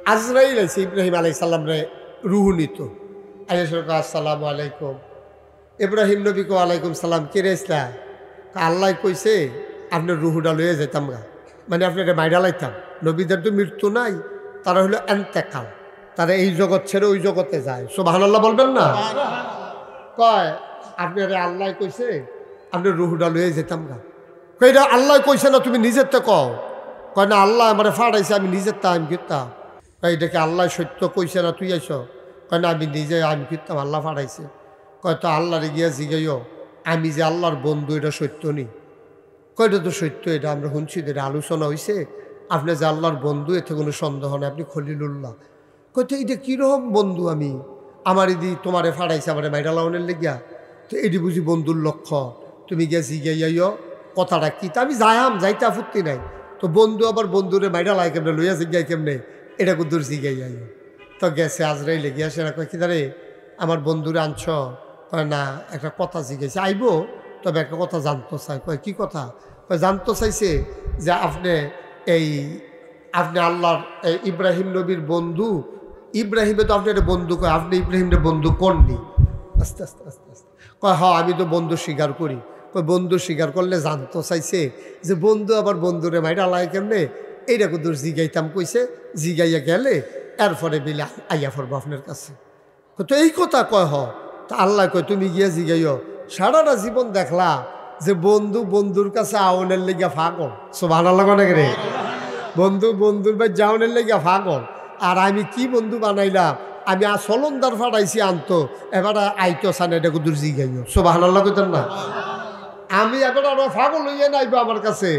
আজরাইল আইছে ইব্রাহিম আলাইহিস সালাম রে রূহ নিত। আসসালামু আলাইকুম। ইব্রাহিম নবী কো আলাইকুম সালাম। কে রে ইসলা? আল্লাহ কইছে আপনার রুহুটা লয়ে যেতাম গা, মানে আপনার মাইরা লাইতাম। নবীদের তো মৃত্যু নাই, তারা হলো এন্তেকাল, তারা এই জগৎ ছেড়ে ওই জগতে যায়। সুবহানাল্লাহ বলবেন না? কয় আপনার আল্লাহ কইছে আপনার রুহুটা লয়ে যেতাম গা। কইরা আল্লাহ কইছে না, তুমি নিজের তো কও। কয় না, আল্লাহ আমার ফাড়াইছে, আমি নিজের তা আমি কিতাম। এটাকে আল্লাহ সত্য কইছে না, তুই আইস? কয় না, আমি নিজে আমি কিতাম, আল্লাহ ফাড়াইছে। কয় তো আল্লাহরে গিয়া জিগাইও আমি যে আল্লাহর বন্ধু, এটা সত্য নি? কয়টা তো সত্য, এটা আমরা শুনছি, এটা আলোচনা হয়েছে। আপনি যে আল্লাহর বন্ধু, এতে কোনো সন্দেহ নেই, আপনি খলিলুল্লাহ। কয়তো এটা কীরকম বন্ধু? আমি আমার এদি তোমারে ফাড়াইছে, আমার মাইরা লাউনের লেগিয়া, তো এটি বুঝি বন্ধুর লক্ষ্য? তুমি গিয়া জিগাইয়াইও কথাটা কি? তা আমি যাইতে আপত্তি নাই, তো বন্ধু আবার বন্ধুরে মাইরা লাই কেমনে, লইয়া জিগাই কেমনে, এটা কুদুর জিগাইয়াইও। তো গেছে আজরাইলে গিয়া, সেরা কয় কি দাঁড়ে আমার বন্ধুরে আনছ? কয় না, একটা কথা জিজ্ঞাসা আইব, তবে একটা কথা জানতে চাই। কয় কি কথা? কয় জানতে চাইছে যে আপনি আল্লাহর ইব্রাহিম নবীর বন্ধু। ইব্রাহিমে তো আপনি একটা বন্ধু, কয় আপনি ইব্রাহিমের বন্ধু করনি? আস্তে আস্তে আস্তে আস্তে কয় হ্যাঁ, আমি তো বন্ধু স্বীকার করি। কয় বন্ধু স্বীকার করলে জানতে চাইছে যে বন্ধু আবার বন্ধুরে মাইরা লাই কেমনে, এইটা কুদুর জিগাইতাম কইছে। জিগাইয়া গেলে এরপরে বিলে আইয়া পড়বো আপনার কাছে। তো এই কথা কয় হ। তা আল্লাহ কয় তুমি গিয়া জিগাইও। সারাটা জীবন দেখলা যে বন্ধু বন্ধুর কাছে আউনের লেগিয়া ফাগল। সুবহানাল্লাহ অনেক রে, বন্ধু বন্ধুর ভাই যাওনের লেগিয়া ফাগল। আর আমি কি বন্ধু বানাইলাম, আমি চলন্দার ফাটাইছি আনতো, এবার আইতো সানে এটা কুদুর জিগাইও। সুবহানাল্লাহ কইতেন না? আমি এবার আরো ফাগল হইয়া নাইবো আমার কাছে।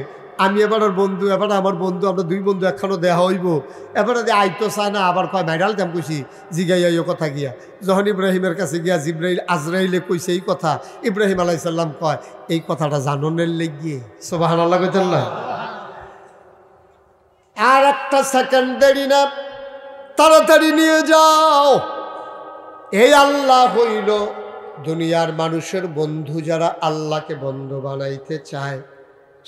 আমি এবার বন্ধু, এবার আমার বন্ধু, আমরা দুই বন্ধু একখানো দেহা হইব। এবার আইতো চায় না, আবার কয় মাইরাল দাম কইছি জিগাইয়া কথা গিয়া। যখন ইব্রাহিমের কাছে গিয়া আজরাইলে কইছে এই কথা, ইব্রাহিম আলাইহিস সালাম কয় এই কথাটা জাননের লেগিয়ে। সুবহানাল্লাহ কইতেন না? আর একটা সেকেন্ড দেরি না, তাড়াতাড়ি নিয়ে যাও। এই আল্লাহ হইল দুনিয়ার মানুষের বন্ধু। যারা আল্লাহকে বন্ধু বানাইতে চায়,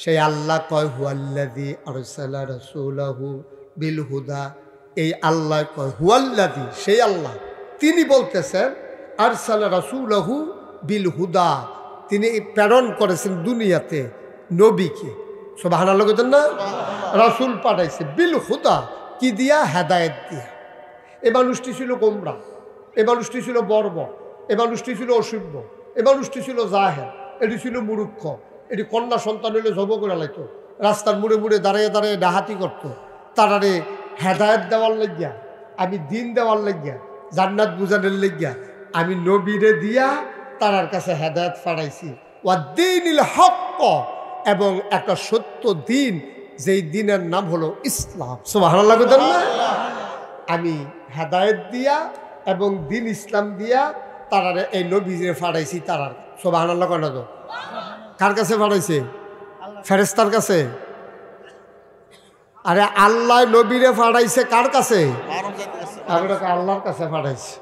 সেই আল্লাহ কয় হুয়াল্লাযী আরসালা রাসূলাহু বিল হুদা। এই আল্লাহ কয় হুয়াল্লাযী, সেই আল্লাহ, তিনি বলতেছেন আরসালা রাসূলাহু বিল হুদা, তিনি প্রেরণ করেছেন দুনিয়াতে নবীকে। সুবহানাল্লাহ কইতেন না? রাসূল পাঠাইছে বিল হুদা, কি দিয়া? হেদায়েত দিয়া। এ মানুষটি ছিল গোমরা, এ মানুষটি ছিল বর্বর, এ মানুষটি ছিল অসভ্য, এ মানুষটি ছিল জাহেল, এটি ছিল মূর্খ, এটি কন্যা সন্তান হইলে জব করে লাইতো, রাস্তার মুড়ে মুড়ে দাঁড়িয়ে দাঁড়িয়ে ডাহাতি করতো। তারারে হেদায়েত দেওয়ার লাগিয়া, আমি দিন দেওয়ার লাগিয়া, জান্নাত বুঝানোর লাগিয়া আমি নবীরে দিয়া তারার কাছে হেদায়েত ফাড়াইছি। ওয়াদ্দীনিল হক, এবং একটা সত্য দিন, যেই দিনের নাম হলো ইসলাম। সুবহানাল্লাহ কইতেন না? আমি হেদায়েত দিয়া এবং দিন ইসলাম দিয়া তারারে এই নবীরে ফাড়াইছি তারার। সুবহানাল্লাহ কয় না তো? কার কাছে ফাড়াইছে? ফেরেশতার কাছে? আরে আল্লাহ নবীরে ফাড়াইছে কার কাছে? আল্লাহর কাছে ফাড়াইছে।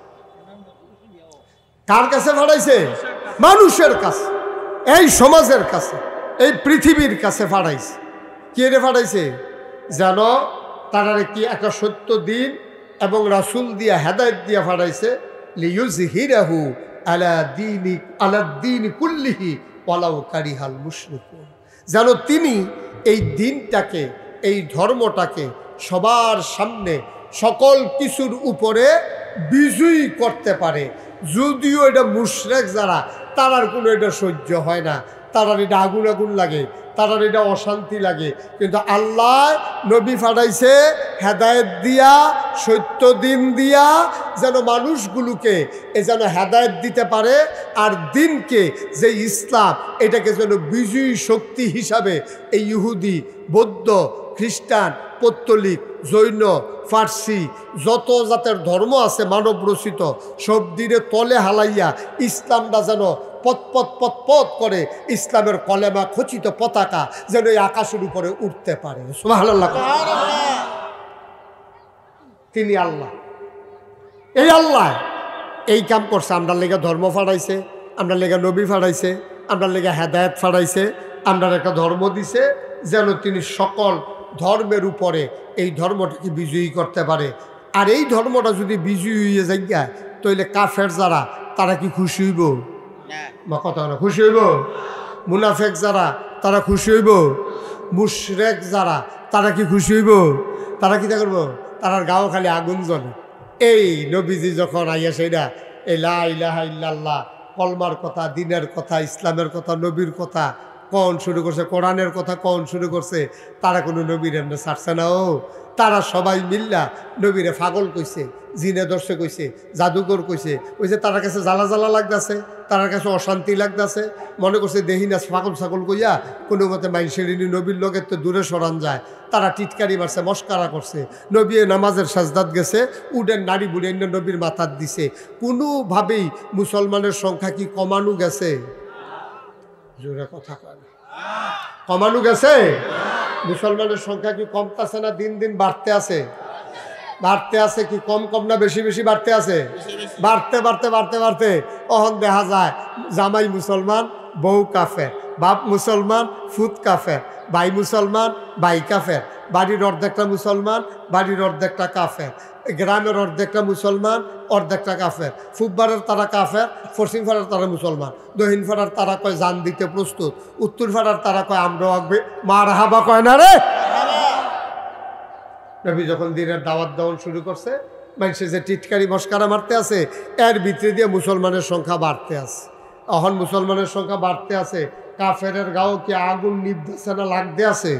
কার কাছে ফাড়াইছে? মানুষের কাছে, এই সমাজের কাছে, এই পৃথিবীর কাছে ফাড়াইছে। কে রে ফাড়াইছে? যেন তারারে কি একটা সত্য দিন এবং রাসূল দিয়া হেদায়েত দিয়া ফাড়াইছে। লিইয়ুযহিরাহু আলা দীনি কুল্লিহি ওয়ালাউ কারিহাল মুশরিকুন, যেন তিনি এই দিনটাকে, এই ধর্মটাকে সবার সামনে সকল কিছুর উপরে বিজয়ী করতে পারে। যদিও এটা মুশরিক যারা, তারার কোনো এটা সহ্য হয় না, তারার এটা আগুন আগুন লাগে, তারার এটা অশান্তি লাগে। কিন্তু আল্লাহ নবী ফাটাইছে হেদায়েত দিয়া, সত্য দিন দিয়া, যেন মানুষগুলোকে যেন হেদায়েত দিতে পারে। আর দিনকে, যে ইসলাম, এটাকে যেন বিজয়ী শক্তি হিসাবে এই ইহুদি, বৌদ্ধ, খ্রিস্টান, পৌত্তলিক, জৈন, ফার্সি, যত জাতের ধর্ম আছে মানব রচিত, সব দিনে তলে হালাইয়া ইসলামটা যেন পথ করে, ইসলামের কলেমা খচিত পতাকা যেন এই আকাশের উপরে উঠতে পারে। সুবহানাল্লাহ। তিনি আল্লাহ, এই আল্লাহ এই কাম করছে। আমরা লেগে ধর্ম ফাড়াইছে, আমরা লেগে নবী ফাড়াইছে, আমরা লেগে হেদায়েত ফাড়াইছে, আমরা একটা ধর্ম দিছে যেন তিনি সকল ধর্মের উপরে এই ধর্মটাকে বিজয়ী করতে পারে। আর এই ধর্মটা যদি বিজয়ী হয়ে যায় তাহলে কাফের যারা তারা কি খুশি হইব? বা কথা না, খুশি হইব? মুনাফেক যারা তারা খুশি হইব? মুশরেক যারা তারা কি খুশি হইব? তারা কি করবো? তারার গাও খালি আগুন জ্বলে। এই নবীজি যখন আইয়া সেইটা এই লা ইলাহা ইল্লাল্লাহ কলমার কথা, দিনের কথা, ইসলামের কথা, নবীর কথা কন শুরু করছে, কোরআনের কথা কন শুরু করছে, তারা কোনো নবীর এমনি ছাড়ছে না। ও তারা সবাই মিল্লা নবীরে পাগল কইছে, জিনে দর্শে কইছে, জাদুঘর কইছে, কইছে তার কাছে জ্বালা জ্বালা লাগতেছে, তার কাছে অশান্তি লাগতেছে, মনে করছে দেহি না পাগল ছাগল কইয়া কোনো মতে মাইনসেরিনী নবীর লোকের তো দূরে সরান যায়। তারা টিটকারি মারছে, মস্কারা করছে, নবী নামাজের সাজদাত গেছে, উডেন নারী বুড়ি অন্য নবীর মাথার দিছে। কোনোভাবেই মুসলমানের সংখ্যা কি কমানো গেছে? জোরে কথা কয় না, কমানো গেছে? মুসলমানের সংখ্যা কি কমতেছে না দিন দিন বাড়তে আছে? বাড়তে আছে কি কম কম না বেশি বেশি বাড়তে আছে? বাড়তে বাড়তে বাড়তে বাড়তে অহন দেখা যায় জামাই মুসলমান, বউ কাফের, বাপ মুসলমান, ফুত কাফের, ভাই মুসলমান, ভাই কাফের, বাড়ির অর্ধেকটা মুসলমান, বাড়ির অর্ধেকটা কাফের, গ্রামের অর্ধেকটা মুসলমান, অর্ধেকটা কাফের, ফুটবারের তারা কাফের, পশ্চিম ফাড়ার তারা মুসলমান, দক্ষিণ ফাড়ার তারা কয় জান দিতে প্রস্তুত, উত্তর ফাড়ার তারা কয় আমরা আগবে মার হাবা কয় না রে। নবী যখন দিনের দাওয়াত দেওয়ান শুরু করছে, মানুষের যে টিটকারি মস্কারা মারতে আছে, এর ভিতরে দিয়ে মুসলমানের সংখ্যা বাড়তে আছে। এখন মুসলমানের সংখ্যা বাড়তে আছে, কাফের গাও কি আগুন নিভতেছে না লাগতে আছে?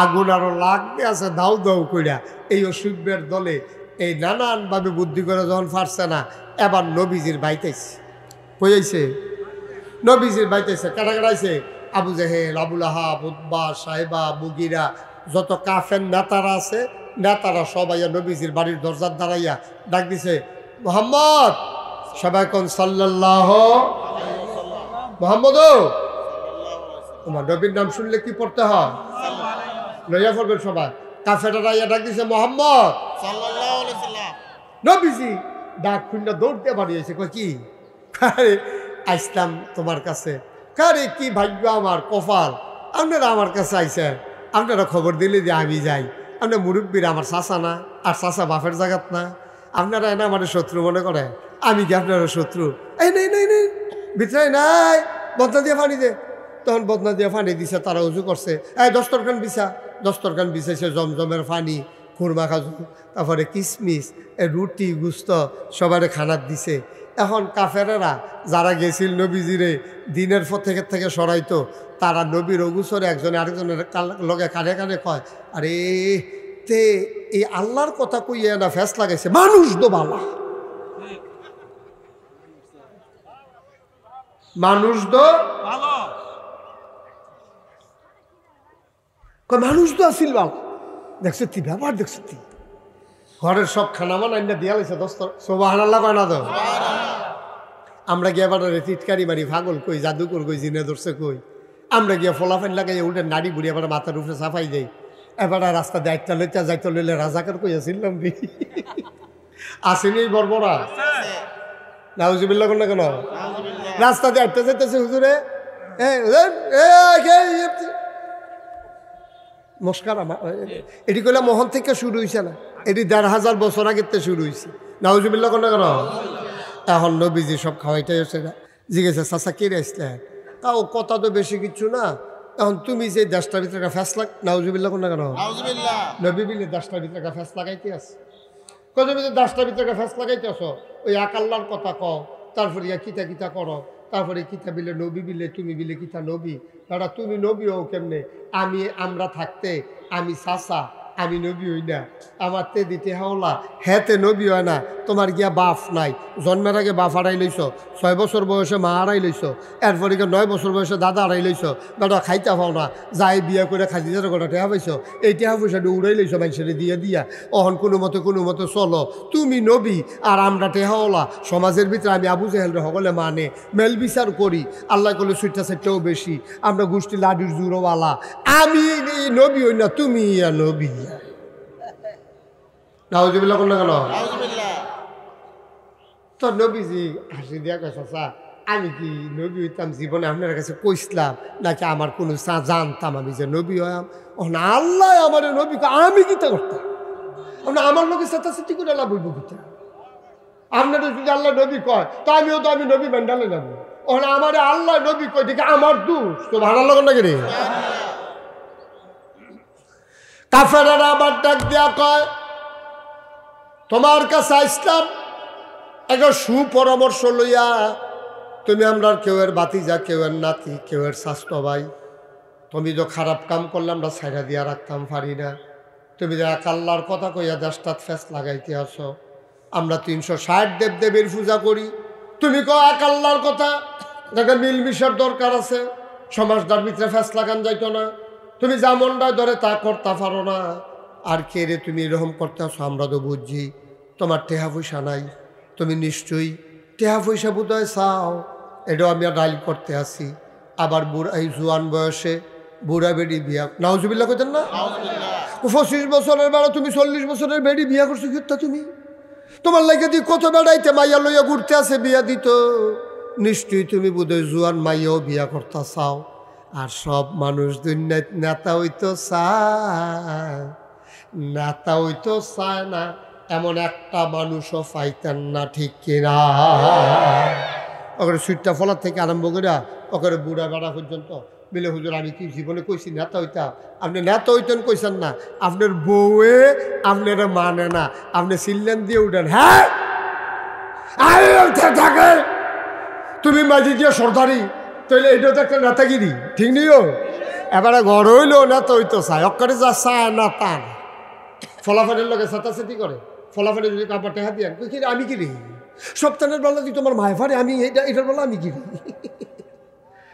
আগুন আরো লাগতে আছে দাউ দাউ কইরা। এই অসুভ্যের দলে এই নানানভাবে বুদ্ধি করে যখন পারছে না, এবার নবীজির বাইতেছে। কইছে নবীজির বাইতেছে, কাটা কাটাইছে আবু জেহেল, আবুল আহাব, উতবা, সাহেবা, মুগিরা, যত কাফের নেতারা আছে, নেতারা সবাই নবীজির বাড়ির দরজার দাঁড়াইয়া ডাক দিছে, মোহাম্মদ। সবাই কোন সাল্লাল্লাহু মোহাম্মদ। তোমার নবীর নাম শুনলে কি পড়তে হয়? লইয়া পড়বেন সবাই। কাফেররা ইয়া ডাক দিছে, মোহাম্মদ সাল্লাল্লাহু আলাইহি সাল্লাম। নবীজি ডাক খুলনা দৌড় দিয়ে বাড়িয়েছে, কই কি আসলাম তোমার কাছে? কারে কি ভাগ্য আমার, কপাল, আপনারা আমার কাছে আইছেন, আপনারা খবর দিলে যে আমি যাই। আপনার মুরব্বীর আমার চাচা না, আর চাচা বাপের জায়গাত না, আপনারা এনে আমার শত্রু মনে করে, আমি কি আপনারা শত্রু? এই নেই নেই নেই ভিতরে নাই, বদনা দিয়ে পানি দে। তখন বদনা দিয়ে পানি দিছে, তারা উজু করছে, এই দস্তরখান বিছা। দস্তরখান বিছাইছে, জমজমের পানি, খুরমা খাজু, তারপরে কিশমিশ, রুটি, গুস্ত সবার খানার দিছে। এখন কাফেরেরা যারা গেছিল নবীজিরে দিনের থেকে সরাইতো, তারা নবীর অগুসরে একজনে আরেকজনের লগে কানে কানে কয়, আরে তে এই আল্লাহর কথা কইয়া না ফেস লাগাইছে, মানুষ তো বালা, মানুষ তো মানুষ তো আসিল বাল। দেখছো তুই ব্যাপার, দেখছো তুই ঘরের সব খানা মানা দিয়া লাইছে দস্তর, সুবহানাল্লাহ কয় না তো? আমরা গিয়ে এবার টিটকারি মারি, পাগল কই, জাদুকর কই, জিনে ধরছে কই, আমরা গিয়ে ফলাফাইন লাগাই উল্টে নাড়ি বুড়ি এবার মাথার উপরে সাফাই যাই। এবার রাস্তা দায়িত্ব লইতে যাইতে লইলে রাজাকার কইয়াছিলাম রে, আসেনি বর্বরা নাউজুবিল্লাহ কোন না কেন? রাস্তা দিয়ে আটতে যাইতেছে হুজুরে, মস্কার এটি কইলা মোহন থেকে শুরু হয়েছে না, এটি ১,৫০০ বছর আগের থেকে শুরু হয়েছে। নাউজুবিল্লাহ কোন না কেন? এখন নবীজি সব খাওয়াইতে হচ্ছে না, জিজ্ঞেস চাচা কে আসলে? তাও কথা তো বেশি কিছু না। এখন তুমি যে দেশটার ভিতরে একটা ফ্যাস লাগ, নাউজুবিল্লাহ কোন না কেন? নবী বিলে দেশটার ভিতরে একটা ফ্যাস লাগাইতে আছে, কত দেশটার ভিতরে একটা ফ্যাস লাগাইতে আসো, ওই এক আল্লাহর কথা কও, তারপরে কিতা কিতা করো, তারপরে কিতা বিলে নবী বিলে, তুমি বিলে কিতা নবী। দাদা তুমি নবী হও কেমনে? আমরা থাকতে আমি চাচা, আমি নবী হই না, আমার তে দিতে হাওলা, হ্যাঁ তে নবী হয় না। তোমার গিয়া বাপ নাই, জন্মের আগে বাপ হারাই লইছ, 6 বছর বয়সে মা হারাই লইছ, এরপরে 9 বছর বয়সে দাদা হারাই লইছ, দাদা খাইতে পাও না, যাই বিয়া করে খাইতে গোটা টেহা পাইছ, এই টেহা পয়সাটা উড়াই লইছ মানুষের দিয়ে দিয়া, অহন কোনো মতে চলো, তুমি নবী আর আমরা টেহাওলা। সমাজের ভিতরে আমি আবু জেহেলরে সকলে মানে মেল বিচার করি, আল্লাহ করলে সুইটা সেটাও বেশি, আমরা গোষ্ঠী লাডির জুড়োওয়ালা, আমি নবী হই না, তুমি নবী। নাউজুবিল্লাহ কোন না কেন? তো নবীজি হাসি দিয়া কয়, চাচা আমি কি নবী হইতাম জীবনে আপনার কাছে কইসলাম নাকি আমার কোনো জানতাম আমি যে নবী হইয়াম? ও না, আল্লাহ আমার নবী, আমি কি তা করতাম? আমরা আমার লোকে চেতাচেতি করে লাভ হইব কোথায়? আপনাদের যদি আল্লাহ নবী কয় তা আমি নবী মেন্ডালে যাবো। ওখানে আমার আল্লাহ নবী কয় দেখে আমার দোষ তো ভাড়া লাগান নাকি রে? কাফেরেরা আবার ডাক দেয়া কয় তোমার কাছে আসলাম একটা সুপরামর্শ লইয়া। তুমি আমরা কেউয়ের বাতিজা, কেউয়ের নাতি, কেউয়ের স্বাস্থ্য ভাই। তুমি তো খারাপ কাম করলে আমরা ছাইরা দিয়া রাখতাম পারি না। তুমি যে এক আল্লাহর কথা কইয়া দেশটাত ফেস লাগাইতে আসো। আমরা 360 দেবদেবীর পূজা করি, তুমি কো এক আল্লাহর কথা। একটা মিলমিশের দরকার আছে, সমাজটার ভিতরে ফেস লাগান যাইতো না। তুমি যা মনটায় ধরে তা করতে পারো না। আর কে রে তুমি এরকম করতে আসো? আমরা তো বুঝছি তোমার টেহা পয়সা নাই, তুমি নিশ্চয়ই টেহা পয়সা বোধহয় চাও। এটাও আমি ডাইল করতে আসি। আবার বুড়া এই জোয়ান বয়সে বুড়া বেড়ি বিয়া, নাউজুবিল্লাহ কইতেন না? 25 বছরের বেড়া তুমি 40 বছরের বেড়ি বিয়া করছো কি? তুমি তোমার লাগে দি কত বেড়াইতে মাইয়া লইয়া ঘুরতে আছে বিয়া দিত। নিশ্চয়ই তুমি বোধহয় জোয়ান মাইয়াও বিয়া করতে চাও। আর সব মানুষ দুনিয়ায় নেতা হইতো চায়, নেতা হইতো চায় না এমন একটা মানুষও পাইতেন না, ঠিক কিনা? ওখানে সুইটটা ফলার থেকে আরম্ভ করে ওখানে বুড়া বেড়া পর্যন্ত মিলে হুজুর আমি কি জীবনে কইছি নেতা হইতাম? আপনি নেতা হইতেন কইছেন না, আপনার বউয়ে আপনারা মানে না, আপনি সিল্লেন দিয়ে উঠেন। হ্যাঁ থাকে তুমি মাঝি দিয়ে সর্দারি, তাইলে এইটা তো একটা নেতাগিরি, ঠিক নিও? এবারে ঘর হইলেও নেতা হইতো চায়, অক্কারে যা চায় না তা না। ফলাফলের লোকে চেতাচেতি করে, ফলাফলে যদি কাপড় টেহা দিয়ে কি আমি কি রে? সপ্তাহের বেলা যদি তোমার মায় ফারে আমি এটার বেলা আমি কি রে?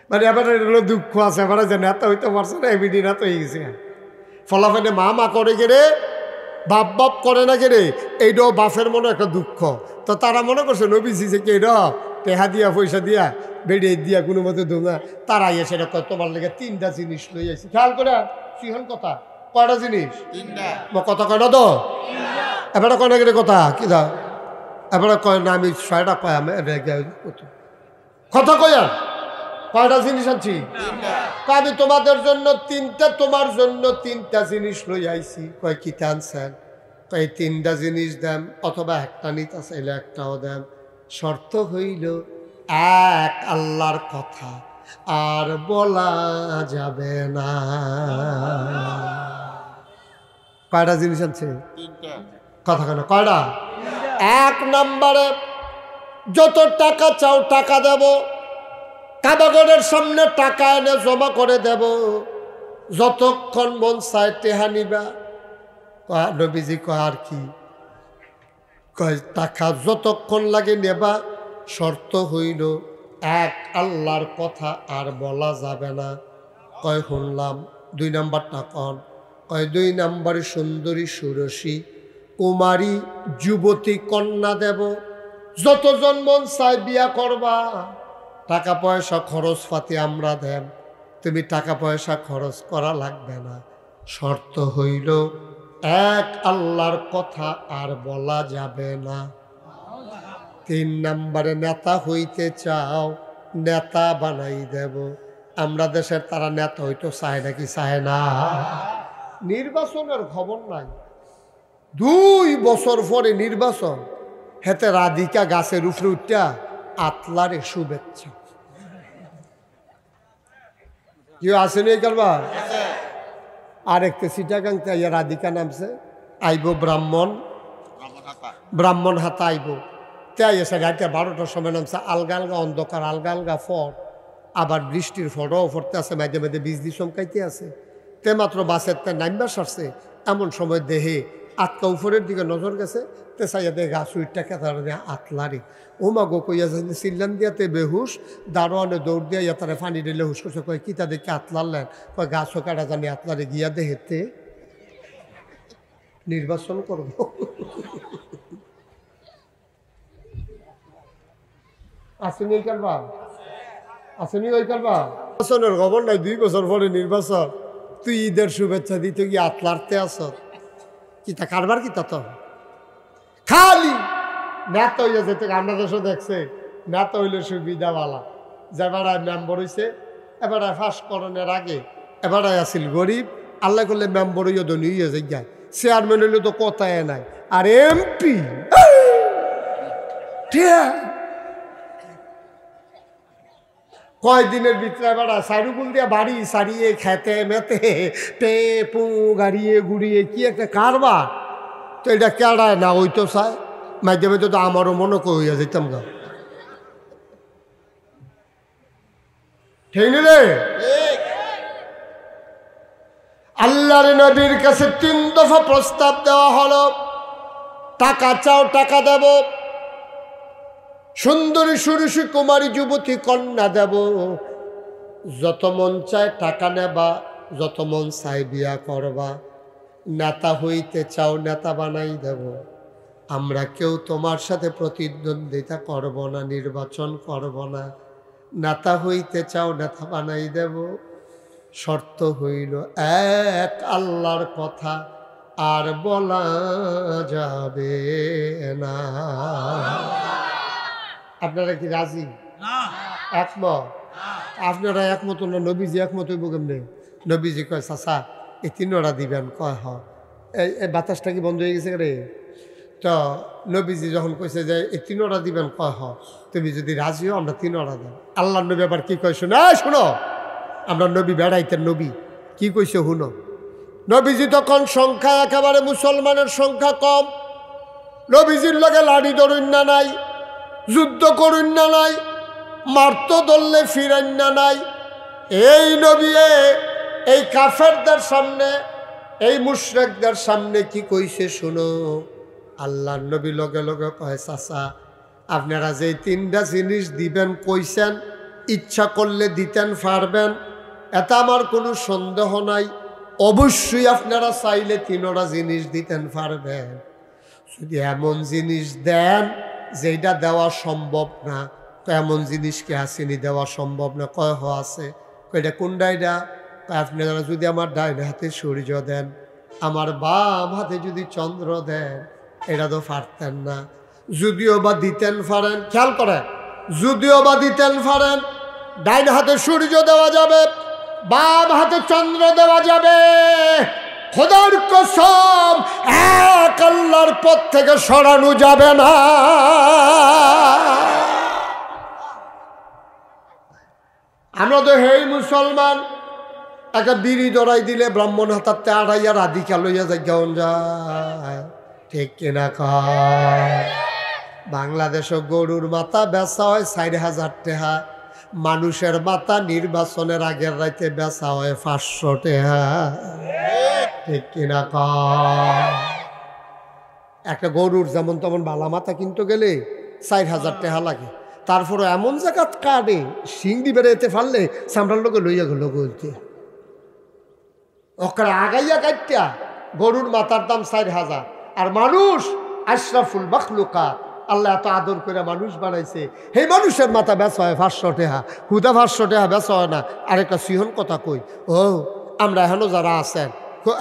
মানে এবার দুঃখ আছে, এবারে যে নেতা হইতে পারছে না, এমনি নেতা হয়ে গেছে। ফলাফলে মা করে গেলে বাপ বাপ করে না গেলে, এইটাও বাপের মনে একটা দুঃখ। তো তারা মনে করছে নবীজি যে এটা টেহা দিয়া পয়সা দিয়া বেড়িয়ে দিয়া কোনো মতে দোঙা, তারা এসে তোমার লেগে 3টা জিনিস লই আসি। খেয়াল করে সিহন কথা, কয়টা জিনিস? 3টা। কথা কয় না তো? এবারে কয় না গেলে কথা কি দা? এবারে কয় না আমি 6টা কয় আমি কথা কয়া কয়টা জিনিস আনছি? আমি তোমাদের জন্য 3টা, তোমার জন্য 3টা জিনিস লই আইছি। কয় কি আনছেন? কয় 3টা জিনিস দেন, অথবা একটা নিতে চাইলে একটাও দেন। শর্ত হইল এক আল্লাহর কথা আর বলা যাবে না। কয়টা জিনিস আনছে? 3টা। কথা কেন কয়টা? 1 নম্বরে যত টাকা চাও টাকা দেব, কাবাগরের সামনে টাকা এনে জমা করে দেব, যতক্ষণ মন চায় টেহা নিবা। নবীজি কয় আর কি? কয় টাকা যতক্ষণ লাগে নেবা, শর্ত হইল এক আল্লাহর কথা আর বলা যাবে না। কয় শুনলাম। 2 নম্বরটা কন? কয় 2 নম্বরে সুন্দরী সুরসী কুমারী যুবতী কন্যা দেব, যতজন মন চায় বিয়া করবা। টাকা পয়সা খরচ পাতি আমরা দেব, তুমি টাকা পয়সা খরচ করা লাগবে না। শর্ত হইল এক আল্লাহর কথা আর বলা যাবে না। 3 নম্বরে নেতা হইতে চাও, নেতা বানাই দেব। আমরা দেশের তারা নেতা হইতো চায় নাকি? চায় না। নির্বাচনের খবর নাই, 2 বছর পরে নির্বাচন, হেতে রাধিকা গাছের উপরে উঠা আতলারে শুভেচ্ছা। কেউ আসেনি কারবা? আরেকটা সিটাগাংতে রাধিকা নামছে, আইব ব্রাহ্মণ হাতা আইব। তাই এসে রাতে 12টার সময় নামছে, আলগা আলগা অন্ধকার, আলগা আলগা ফট, আবার বৃষ্টির ফটও ফটতে আছে, মাঝে মাঝে বিজলি চমকাইতে আছে। তে মাত্র বাসের তে নাইবা সারছে, এমন সময় দেহে আটকা উপরের দিকে নজর গেছে। তে চাইয়া দে গাছ উইটটা কেতার আতলারি ও মা গো কইয়া চিল্লান দিয়াতে বেহুশ, দারোয়ানে দৌড় দিয়া ইয়াতারে পানি দিলে হুস করছে। কয় কিতা দেখে আতলারলেন? কয় গাছও কাটা জানি আতলারে গিয়া দেহেতে নির্বাচন করব। আসেনি ওই কারবা? আসেনি ওই কারবা? নির্বাচনের খবর নাই, 2 বছর পরে নির্বাচন, তুই ঈদের শুভেচ্ছা দিতে গিয়ে আতলারতে আস। কিতা কারবার কিতা তো খালি নেতা হইয়া যেতে। আমরা দেশও দেখছে নেতা হইলে সুবিধাওয়ালা, যেবারায় মেম্বর হয়েছে, এবারায় ফাঁস করণের আগে এবারায় আসিল গরিব, আল্লাহ করলে মেম্বর হইয়া ধনী হইয়া যায়। চেয়ারম্যান হইলে তো কথায় নাই, আর এমপি কয়দিনের ভিতরে বেড়া সাইরুকুল দিয়া বাড়ি সারিয়ে খেতে মেতে পে পু গাড়িয়ে গুড়িয়ে কি একটা কারবার। তো এটা কেড়ায় না ওই তো চায় মাঝে মাঝে তো আমারও মনে কইয়া যেতাম গা, ঠিক রে? আল্লাহর নবীর কাছে 3 দফা প্রস্তাব দেওয়া হলো, টাকা চাও টাকা দেব, সুন্দরী সুরুষী কুমারী যুবতী কন্যা দেব, যত মন চায় টাকা নেবা, যত মন চায় বিয়া করবা, নেতা হইতে চাও নেতা বানাই দেব, আমরা কেউ তোমার সাথে প্রতিদ্বন্দ্বিতা করব না, নির্বাচন করব না, নেতা হইতে চাও নেতা বানাই দেব, শর্ত হইল এক আল্লাহর কথা আর বলা যাবে না। আপনারা কি রাজি? একমত? আপনারা একমত না? নবীজি একমত হইব কেমনে? নবীজি কয় চাচা এই 3টা দিবেন, কয় হ। এই বাতাসটা কি বন্ধ হয়ে গেছে রে? তো নবীজি যখন কইছে যে এই 3টা দিবেন, কয় হ, তুমি যদি রাজি হও আমরা 3টা দেব। আল্লাহ নবী আবার কি কয় শোনো, শোনো, আমরা নবী বেড়াইতেন, নবী কি কইছে শুনো। নবীজি তখন সংখ্যা একেবারে মুসলমানের সংখ্যা কম, নবীজির লগে লাড়ি ধরুন না নাই, যুদ্ধ করুন না নাই, মারত ধরলে ফিরান না নাই। এই নবী এই কাফেরদের সামনে, এই মুশরিকদের সামনে কি কইছে শুনো। আল্লাহর নবী লগে লগে কয় চাচা আপনারা যে 3টা জিনিস দিবেন কইছেন, ইচ্ছা করলে দিতেন পারবেন, এটা আমার কোনো সন্দেহ নাই। অবশ্যই আপনারা চাইলে 3টা জিনিস দিতেন পারবেন, যদি এমন জিনিস দেন যেটা দেওয়া সম্ভব না। এমন জিনিস কি আসেনি দেওয়া সম্ভব না? কয় হ আছে। কয়টা কোনটা? আপনারা যদি আমার ডাইন হাতে সূর্য দেন, আমার বাম হাতে যদি চন্দ্র দেন, এটা তো পারতেন না। যদিও বা দিতেন পারেন, খেয়াল করেন, যদিও বা দিতেন পারেন, ডাইন হাতে সূর্য দেওয়া যাবে, বাম হাতে চন্দ্র দেওয়া যাবে, খোদার কসম এক আল্লাহর পথ থেকে সরানো যাবে না। আমরা তো হেই মুসলমান, একটা বিড়ি ধরাই দিলে ব্রাহ্মণ হাতাতে আড়াইয়া রাধিকা লইয়া যান যায়, ঠিক কিনা কয়? বাংলাদেশে গরুর মাথা বেচা হয় 4,000 টাকা, মানুষের মাথা নির্বাচনের আগের রাইতে বেচা হয় 500 টাকা, ঠিক কিনা কয়? একটা গরুর যেমন তেমন বালা মাথা কিনতে গেলে 4,000 টাকা লাগে, তারপরে এমন জায়গা কাটে সিংড়ি বেড়াইতে পারলে সামরার লোকে লইয়া গেল বলতে ওখানে আগাইয়া কাটটা গরুর মাথার দাম 4,000। আর মানুষ আশরাফুল মাখলুকাত, আল্লাহ এত আদর করে মানুষ বানাইছে, সেই মানুষের মাথা বেচা হয় 500 টাকা, হুদা 500 টাকা বেচা হয় না। আরেকটা সিহন কথা কই, ও আমরা এখনো যারা আছেন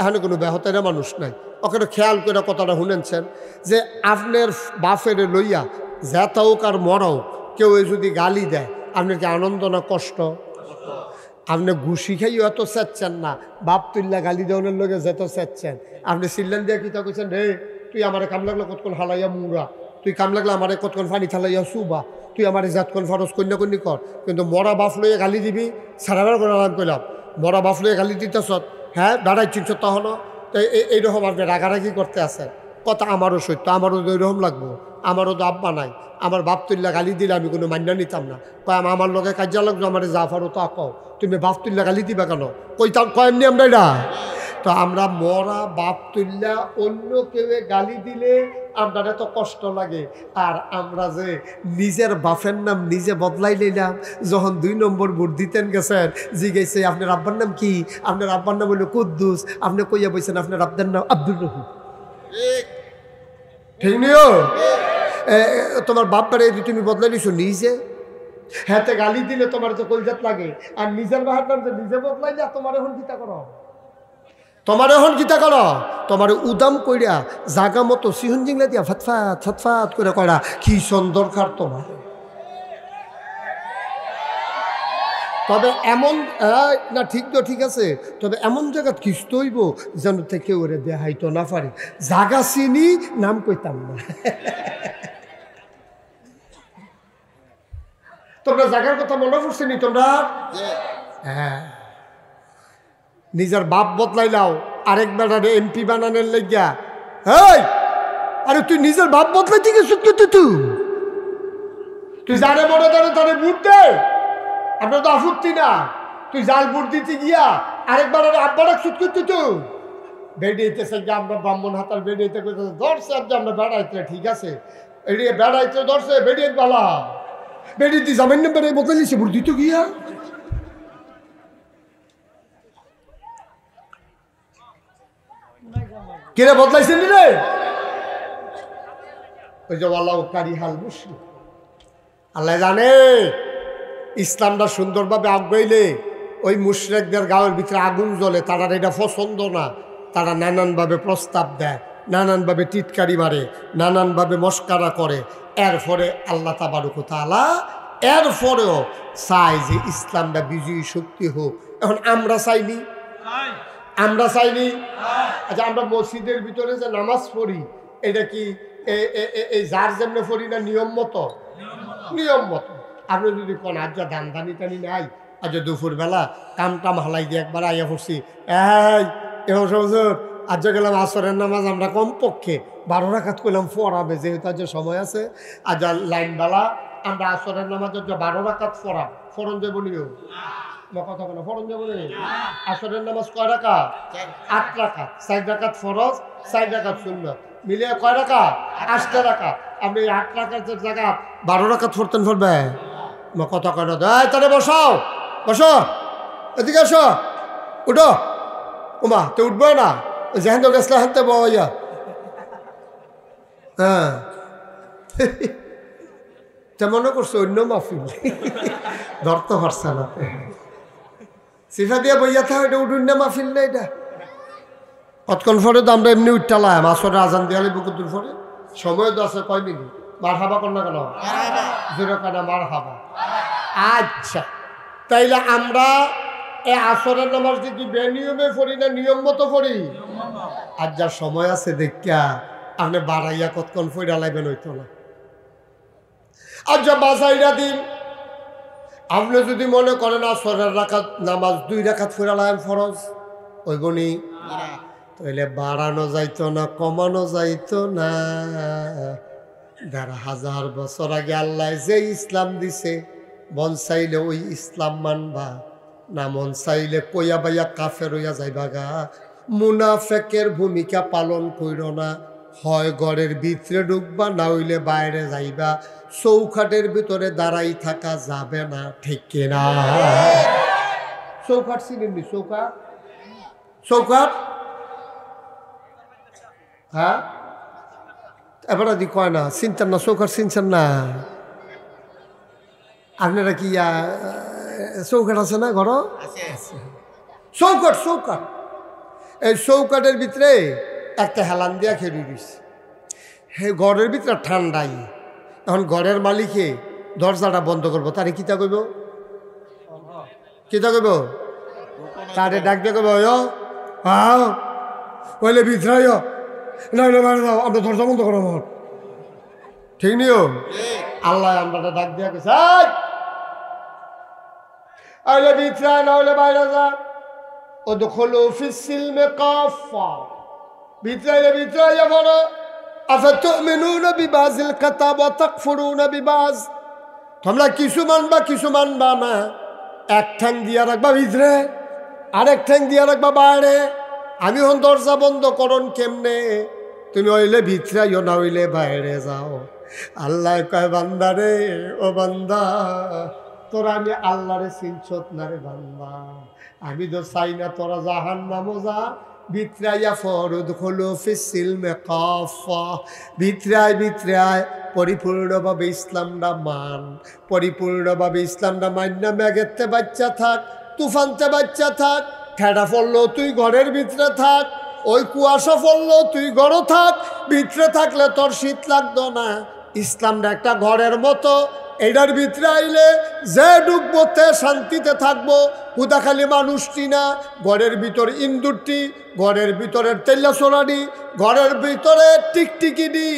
এখানে কোনো ব্যাহতের মানুষ নাই, ওখানে খেয়াল করে কথাটা শুনেছেন যে আপনার বাপের লইয়া যেত হোক আর মরাও কেউ যদি গালি দেয় আপনার কি আনন্দ না কষ্ট? আপনি ঘুষি খাইও এত চাচ্ছেন না, বাপ তুল্লা গালি দেওয়ার লোকে যেত চাচ্ছেন। আপনি সিল্লান দিয়ে কিতা কইছেন, রে তুই আমার কাম লাগলো কতক্ষণ হালাইয়া মুরা, তুই কাম লাগলে আমার কতক্ষণ পানি থালাইয়া সুবা, তুই আমার জাতক্ষণ ফরজ কন্যা কন্যা কর। কিন্তু মরা বাপ লইয়া গালি দিবি, সারাবার করে আরাম করলাম, মরা বাপ লইয়া গালি দিতেছ, হ্যাঁ দাঁড়াই চিনছ তখন তো এইরকম আপনি রাগারাগি করতে আসেন। কথা আমারও সত্য, আমারও ওইরকম লাগবো, আমারও তো আব্বা নাই, আমার বাপ তুল্লা গালি দিলে আমি কোনো মান্য নিতাম না। কয় আমার লগে কাজা লাগলো, আমার জাফারও তা কও, তুমি বাপ তুল্লা গালি দিবা কেন? কইতাম কয়েননি আমরা এটা। তো আমরা মরা বাপ তুল্লা অন্য কেউ গালি দিলে আপনার এত কষ্ট লাগে, আর আমরা যে নিজের বাপের নাম নিজে বদলাই নিলাম। যখন 2 নম্বর ভোট দিতেন গেছেন, জিজ্ঞেসে আপনার আব্বার নাম কি? আপনার আব্বার নাম হইল কুদ্দুস। আপনি কইয়া বলছেন আপনার আব্বার নাম আব্দুর রহিম, ঠিক নিও? তোমার বাপ বাড়ি তুমি বদলাই নিছো নিজে, হাতে গালি দিলে তোমার তো কলজাত লাগে, আর নিজের বাহার নাম নিজে বদলাই যা, তোমার এখন গীতা করো, তোমার এখন গীতা করো, তোমার উদাম কইরা জাগা মতো সিহন জিংলা দিয়া ফাতফাত ফাতফাত করে করা কি সুন্দর খার তোমার। তবে এমন না ঠিক তো ঠিক আছে, তবে এমন জায়গা কিস্ত হইব যেন থেকে ওরে দেখাইতো না পারি। জাগা চিনি নাম কইতাম না। তোমরা জায়গার কথা মনে পড়ছে নি তোমরা? হ্যাঁ, নিজের বাপ বদলাইলাও আরেক বেড়ারে এমপি বানানোর লেগিয়া। এই আরে তুই নিজের বাপ বদলাইতে গেছিস? তুই জানে মনে জানে তারে ভোট দে, আমরা তো আপত্তি না। তুই জাল ভোট দিতে গিয়া আরেকবার আব্বা রাখছিস তুই তো বেড়িয়েতেছে যে আমরা ব্রাহ্মণ হাতার বেড়িয়েতে ধরছে আমরা বেড়াইতে, ঠিক আছে এড়িয়ে বেড়াইতে ধরছে বেরিয়ে বালা বেরিয়ে তুই জামাইন বেড়ে বদলাইছে ভোট দিতে গিয়া। কিরে বদলাইছেন রে? ওই যে আল্লাহ কারি হাল মুসলিম, আল্লাহ জানে ইসলামটা সুন্দরভাবে আগাইলে ওই মুশরিকদের গাঁয়ের ভিতরে আগুন জ্বলে। তারা এটা পছন্দ না, তারা নানানভাবে প্রস্তাব দেয়, নানানভাবে টিটকারি মারে, নানানভাবে মস্কারা করে। এরপরে আল্লাহ তাবারক ওয়া তাআলা এরপরেও চাই যে ইসলামটা বিজয়ী শক্তি হোক। এখন আমরা চাইনি, আমরা চাইনি। আচ্ছা, আমরা মসজিদের ভিতরে যে নামাজ পড়ি এটা কি এই যার যেমন পড়ি না নিয়ম মতো? নিয়ম মতো। আপনি যদি কোন আজ দান দানি টানি নাই, আজ দুপুরবেলা কাম টাম হালাই দিয়ে একবার আইয়া পড়ছি, আজ গেলাম আসরের নামাজ আমরা কমপক্ষে 12 রাকাত করলাম পড়াবে, যেহেতু আজ সময় আছে। আজ লাইনবেলা আমরা আসরের নামাজ 12 রাকাত পড়া ফরন যাবো নিও কথা বলো, ফরন যাবো নি। আসরের নামাজ কয় রাকাত? 8 রাকাত। 4 রাকাত ফরজ, 4 রাকাত সুন্নাত, মিলিয়ে কয় রাকাত? 8 রাকাত। আপনি 8 রাকাতের জায়গা 12 রাকাত পড়তেন পড়বে কথা কয় না। তাহলে বসাও, বসো, এদিকে আসো, উঠো। ওমা তো উঠবো না, যেহেন তো গেছলা হেনতে বইয়া। হ্যাঁ, তা মনে করছো অন্য মাহফিল ধরতে পারছে না, সিফা দিয়ে বইয়া থাকে। এটা উঠুন না মাহফিল না এটা। কতক্ষণ পরে তো আমরা এমনি উঠটালাম, আসলে আজান দিয়ালে বুকুতুর পরে সময় তো আছে কয় মিনিট। মার হাবা কর না কেন? জোরে কানা মার হাবা। আচ্ছা, তাইলে আমরা এই আসরের নামাজ কি বেনিয়মে পড়ি না নিয়ম মতো পড়ি? আর যা সময় আছে দেখিয়া আপনি বাড়াইয়া কতক্ষণ ফইরা লাইবেন হইতো না। আর যা বাজাইরা দিন আপনি যদি মনে করেন আসরের রাকাত নামাজ 2 রাকাত ফইরা লাইন ফরজ ওই গনি, তাইলে বাড়ানো যাইতো না, কমানো যাইতো না। 1,500 বছর আগে আল্লাহ যে ইসলাম দিছে, মন চাইলে ওই ইসলাম মানবা, না মন চাইলে কইয়া বাইয়া কাফের হইয়া যাইবা গা। মুনাফেকের ভূমিকা পালন কইরো না, হয় ঘরের ভিতরে ঢুকবা না হইলে বাইরে যাইবা। চৌখাটের ভিতরে দাঁড়াই থাকা যাবে না, ঠিক কিনা? চৌখাট চিনেননি? চৌকাট, চৌকাট, হ্যাঁ এবার দি কয় না, চিনতেন না? চৌকাট চিনছেন না আপনারা? কি চৌকাট আছে না ঘর? চৌকাট, চৌকাট। এই চৌকাটের ভিতরে একটা হেলান দিয়া খেয়ে দিছে। হে ঘরের ভিতরে ঠান্ডাই। এখন ঘরের মালিকে দরজাটা বন্ধ করবো, তারে কিতা কইব? কিতা কইব? তারে ডাক দিয়ে কইব, হ্যাঁ ওইলে ভিতরে না দাও, আমরা দরজা বন্ধ করো আমার, ঠিক নিও? আল্লাহ আমরা ডাক দিয়া কইছে, আইলে ভিতরে না হইলে বাইরে যা। ادخلوا في السلم كافة, ভিতরে ভিতরে বলো। আফাতুমিনুনা বিবাযিল কিতাব ওয়া তাকফুরুনা বিবায, তোমরা কিছু মানবা কিছু মানবা না। এক ঠ্যাং দিয়া রাখবা ভিতরে, আরেক ঠ্যাং দিয়া রাখবা বাইরে। আমি হন দরজা বন্ধ করন কেমনে? তুমি হইলে ভিতরে না হইলে বাইরে যাও। আল্লাহ কয় বান্দা রে, ও বান্দা তোরা আমি আল্লাহরে চিনছত না রে বান্দা, আমি তো চাই না তোরা জাহান্নামে যা। ভিতরাইয়া ফরদ হলো ফিসিলমে কাফা, ভিতরায় ভিতরায় পরিপূর্ণভাবে ইসলামটা মান, পরিপূর্ণভাবে ইসলামটা মান্য। মেঘেতে বাচ্চা থাক, তুফানতে বাচ্চা থাক, ঠেডা পড়লো তুই ঘরের ভিতরে থাক, ওই কুয়াশা পড়লো তুই ঘরও থাক। ভিতরে থাকলে তোর শীত লাগতো না। ইসলামটা একটা ঘরের মতো, এটার ভিতরে আইলে যে ঢুকবো তে শান্তিতে থাকবো। হুদা খালি মানুষটি না, ঘরের ভিতর ইন্দুরটি, ঘরের ভিতরের তেল্লা সোনাডি, ঘরের ভিতরে টিকটিকিডি,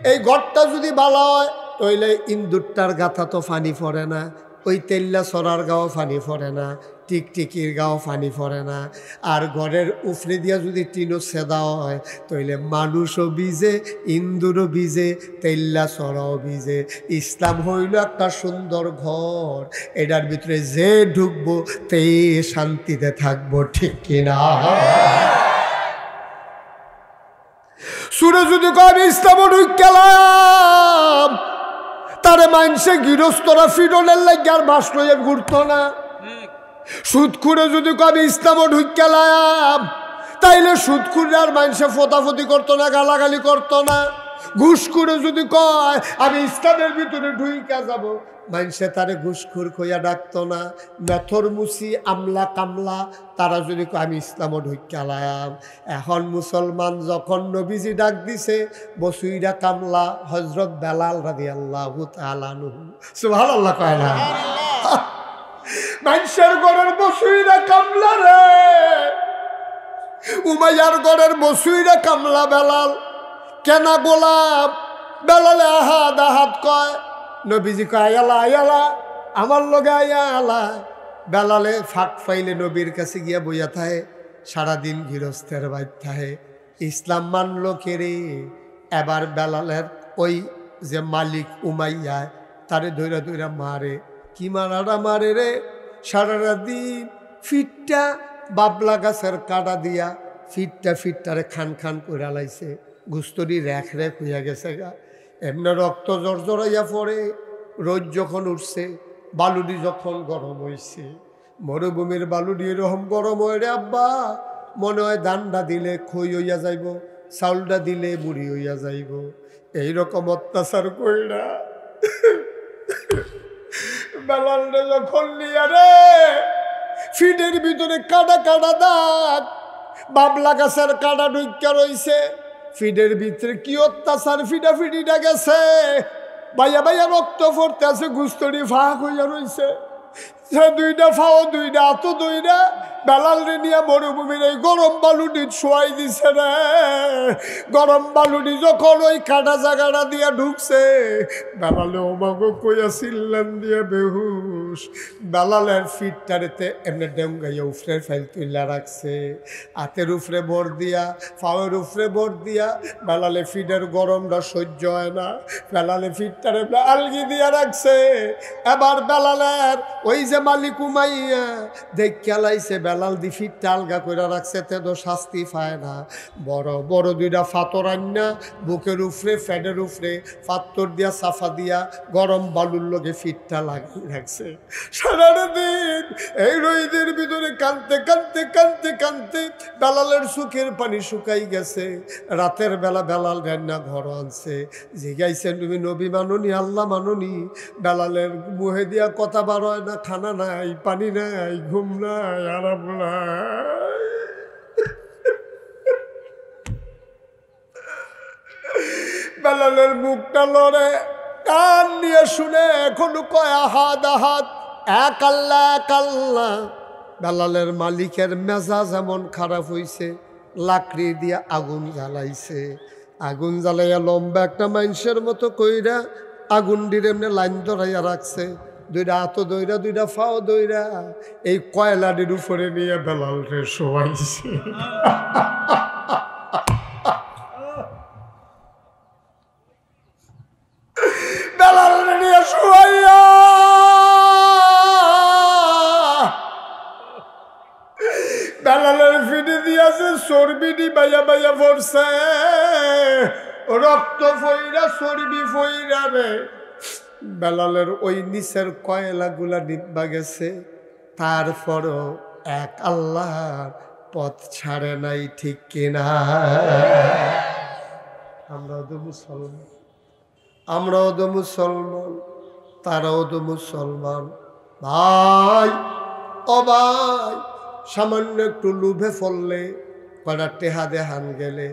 এই ঘরটা যদি ভালো হয় তাইলে ইন্দুরটার গাথা তো ফানি পড়ে না, ওই তেল্লা সরার গাও ফানি পড়ে না, টিকটিকির গাও ফানি পড়ে না। আর ঘরের উফরে দিয়া যদি টিনও সেদা হয় তাইলে মানুষও ভিজে, ইন্দুরও ভিজে, তেল্লা সরাও ভিজে। ইসলাম হইল একটা সুন্দর ঘর, এটার ভিতরে যে ঢুকবো তে শান্তিতে থাকবো, ঠিক কিনা? সুরে যদি আমি ইসলামও ঢুকালাম, তারে মানুষে গৃহস্থরা ফিরনের লাগে আর বাস লইয়া ঘুরতো না। সুদখুরে যদি আমি ইসলামও ঢুকালাম, তাইলে সুদখুরে আর মানুষে ফোতাফতি করতো না, গালাগালি করতো না। ঘুষখুরে যদি কয় আমি ইসলামের ভিতরে ঢুইকা যাব, মানুষে তারে ঘুষখুর কইয়া ডাকতো না। মেথর মুসি আমলা কামলা তারা যদি কয় আমি ইসলামও ঢুকালাম। এখন মুসলমান যখন নবীজি ডাক দিছে, বসুইরা কামলা হযরত বেলাল রাদিয়াল্লাহু তাআলা আনহু, সুবহানাল্লাহ কয় না? মানুষের ঘরের বসুইরা কামলা রে, উমাইয়ার ঘরের বসুইরা কামলা বেলাল। কেনা গোলাম বেলালে আহাদ আহাদ কয়, নবীজি কয় আয়ালা আয়ালা, আমার লগে আয়া আলা। বেলালে ফাঁক পাইলে নবীর কাছে গিয়া বইয়া থাহে, সারাদিন গৃহস্থের বাইর থাহে। ইসলাম মানল কেরে। এবার বেলালের ওই যে মালিক উমাইয়া তারে ধৈরা ধৈরা মারে। কি মারাটা মারে রে? সারা দিন ফিটটা বাবলা গাছের কাটা দিয়া ফিটটারে খান খান করে লাইছে। গুস্তরি রেখ রেখ হইয়া গেছে গা, এমনি রক্ত জর্জরাইয়া পড়ে। রোদ যখন উঠছে, বালুডি যখন গরম হইছে, মরুভূমির বালুডি এরকম গরম হয় রে আব্বা, মনে হয় ধানটা দিলে খই হইয়া যাইব, চাউলটা দিলে বুড়ি হইয়া যাইব। এইরকম অত্যাচার কইরা বেলালটা যখন নিয়া রে ফিটের ভিতরে কাটা কাটা দাগ, বাবলা গাছের কাটা ঢুইকা রইছে। ফিডের ভিতরে কি অত্যাচার, ফিডাফিডিটা গেছে, বাইয়া বাইয়া রক্ত পড়তে আছে, গুস্তরি ফাঁক হইয়া রইছে। সে দুইটা ফাও দুইটা এত দুইটা বেলাল রে নিয়ে মরুভূমির এই গরম বালুটি শোয়াই দিছে রে। গরম বালুটি যখন ওই কাটা জায়গাটা দিয়া ঢুকছে, বেলালে ওমাগো কইয়া চিল্লান দিয়া বেহুশ। বেলালের ফিটটারেতে এমনি ডেঙ্গাইয়া উফরে ফেল তুইলা রাখছে, হাতের উফরে ভর দিয়া, ফাওয়ের উফরে ভর দিয়া। বেলালে ফিটের গরমটা সহ্য হয় না, বেলালে ফিটটারে আলগি দিয়া রাখছে। এবার বেলালের ওই যে মালিক উমাইয়া দেখ খেলাইছে, বেলাল দি ফিটটা আলগা করে রাখছে, তে তো শাস্তি পায় না। বড় বড় দুইটা ফাতর আন্না বুকের উফরে ফ্যাডের উফরে ফাত্তর দিয়া সাফা দিয়া গরম বালুর লগে ফিটটা লাগিয়ে রাখছে। সারাটা দিন এই রোদের ভিতরে কানতে কানতে কানতে কানতে বেলালের চোখের পানি শুকাই গেছে। রাতের বেলা বেলাল রান্না ঘর আনছে, জিগাইছেন তুমি নবী মাননি, আল্লাহ মাননি? বেলালের মুহে দিয়া কথা বার হয় না, খানা নাই, পানি নাই, ঘুম নাই, আরাম নাই। বেলালের মুখটা লড়ে, কান নিয়ে শুনে এখনো কয় আহাদ আহাদ, এক আল্লাহ এক আল্লাহ। বেলালের মালিকের মেজাজ এমন খারাপ হইছে, লাকড়ি দিয়া আগুন জ্বালাইছে। আগুন জ্বালাইয়া লম্বা একটা মানুষের মতো কইরা আগুন দিয়ে এমনি লাইন ধরাইয়া রাখছে। দুইটা হাত দইরা, দুইটা ফাও দইরা এই কয়লাটির উপরে নিয়ে বেলালকে শোয়াইছে। বেলালকে নিয়ে শোয়াইয়া বেলালের ফিডি দিয়াছে, চর্বিটি বাইয়া বাইয়া পড়ছে, রক্ত ফইরা চর্বি ফইরা রে। বেলালের ওই নিচের কয়লাগুলা নিবা গেছে, তারপরও এক আল্লাহর পথ ছাড়ে নাই, ঠিক কিনা? আমরাও তো মুসলমান, আমরাও তো মুসলমান, তারাও তো মুসলমান। ভাই ও ভাই, সামান্য একটু লুভে ফললে, কটা টেহা দেহান গেলে,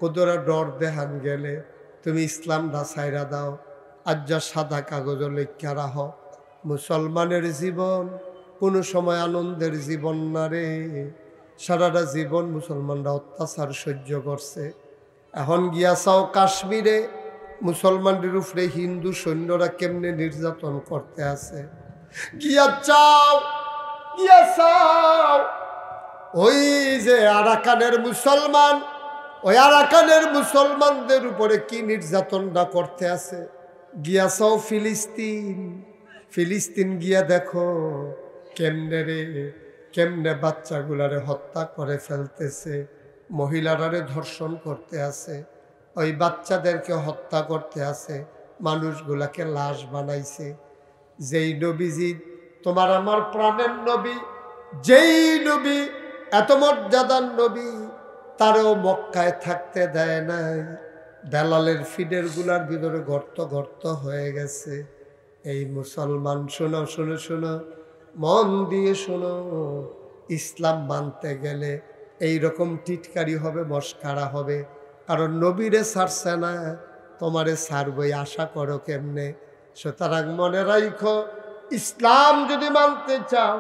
কতটা ডর দেহান গেলে, তুমি ইসলামটা ছাইরা দাও। আজ যা সাদা কাগজ লেখা রাহ মুসলমানের জীবন কোনো সময় আনন্দের জীবন না রে। সারাটা জীবন মুসলমানরা অত্যাচার সহ্য করছে। এখন গিয়া চাও কাশ্মীরে মুসলমানদের উপরে হিন্দু সৈন্যরা কেমনে নির্যাতন করতে আছে। গিয়া চাও ওই যে আরাকানের মুসলমান, ওই আরাকানের মুসলমানদের উপরে কি নির্যাতনটা করতে আছে। গিয়া চাও ফিলিস্তিন গিয়া দেখো কেমনে বাচ্চাগুলারে হত্যা করে ফেলতেছে, মহিলারারে ধর্ষণ করতে আছে, ওই বাচ্চাদেরকে হত্যা করতে আছে, মানুষগুলাকে লাশ বানাইছে। যেই নবীজি তোমার আমার প্রাণের নবী, যেই নবী এত মর্যাদার নবী, তারও মক্কায় থাকতে দেয় নাই। বেলালের ফিডের গুলার ভিতরে গর্ত হয়ে গেছে। এই মুসলমান শোনো শোনো শোনো, মন দিয়ে শোনো, ইসলাম মানতে গেলে এই রকম টিটকারি হবে, মস্কারা হবে। কারণ নবীরে ছাড়ছে না, তোমারে ছাড়বই, আশা করো কেমনে। সুতরাং মনে রাখো, ইসলাম যদি মানতে চাও,